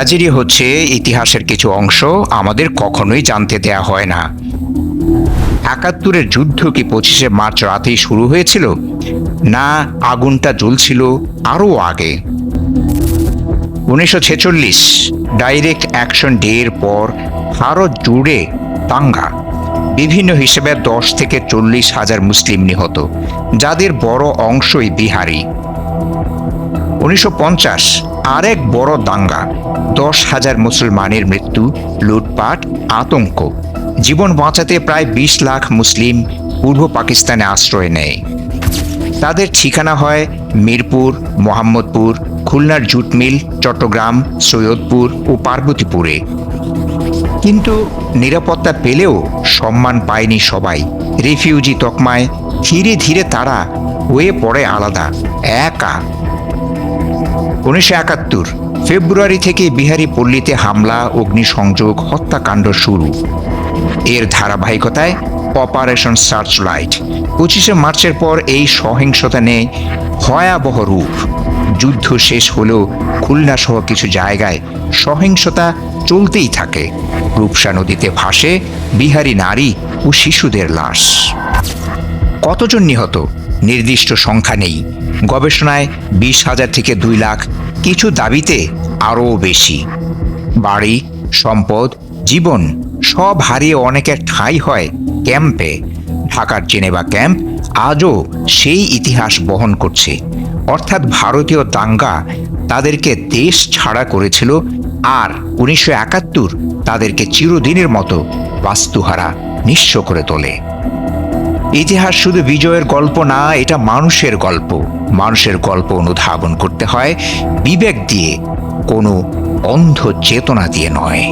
Tragedy হচ্ছে ইতিহাসের কিছু অংশ আমাদের কখনোই জানতে দেয়া হয় না। ৭১-এর যুদ্ধ কি ২৫শে মার্চ রাতেই শুরু হয়েছিল, না আগুনটা জ্বলছিল আরও আগে? ১৯৪৬ ডাইরেক্ট অ্যাকশন ডে এর পর ভারত জুড়ে দাঙ্গা, বিভিন্ন হিসেবে ১০ থেকে ৪০,০০০ মুসলিম নিহত, যাদের বড় অংশই বিহারি। ১৯৫০ আরেক বড় দাঙ্গা, ১০,০০০ মুসলমানের মৃত্যু, লুটপাট, আতঙ্ক। জীবন বাঁচাতে প্রায় ২০ লাখ মুসলিম পূর্ব পাকিস্তানে আশ্রয় নেয়। তাদের ঠিকানা হয় মিরপুর, মোহাম্মদপুর, খুলনার জুট মিল, চট্টগ্রাম, সৈয়দপুর ও পার্বতীপুরে। কিন্তু নিরাপত্তা পেলেও সম্মান পায়নি সবাই। রিফিউজি তকমায় ধীরে ধীরে তারা হয়ে পড়ে আলাদা, একা। ১৯৭১ ফেব্রুয়ারি থেকে বিহারি পল্লীতে হামলা, অগ্নিসংযোগ, হত্যাকাণ্ড শুরু। এর ধারাবাহিকতায় অপারেশন সার্চলাইট। ২৫শে মার্চের পর এই সহিংসতা নেয় ভয়াবহ রূপ। যুদ্ধ শেষ হলেও খুলনা সহ কিছু জায়গায় সহিংসতা চলতেই থাকে। রূপসা নদীতে ভাসে বিহারি নারী ও শিশুদের লাশ। কতজন নিহত নির্দিষ্ট সংখ্যা নেই। গবেষণায় ২০,০০০ থেকে ২ লাখ, কিছু দাবিতে আরও বেশি। বাড়ি, সম্পদ, জীবন সব হারিয়ে অনেকের ঠাঁই হয় ক্যাম্পে। ঢাকার জেনেভা ক্যাম্প আজও সেই ইতিহাস বহন করছে। অর্থাৎ ভারতীয় দাঙ্গা তাদেরকে দেশ ছাড়া করেছিল, আর ১৯৭১ তাদেরকে চিরদিনের মতো বাস্তুহারা, নিঃস্ব করে তোলে। ইতিহাস শুধু বিজয়ের গল্প না, এটা মানুষের গল্প। মানুষের গল্প অনুধাবন করতে হয় বিবেক দিয়ে, কোনো অন্ধ চেতনা দিয়ে নয়।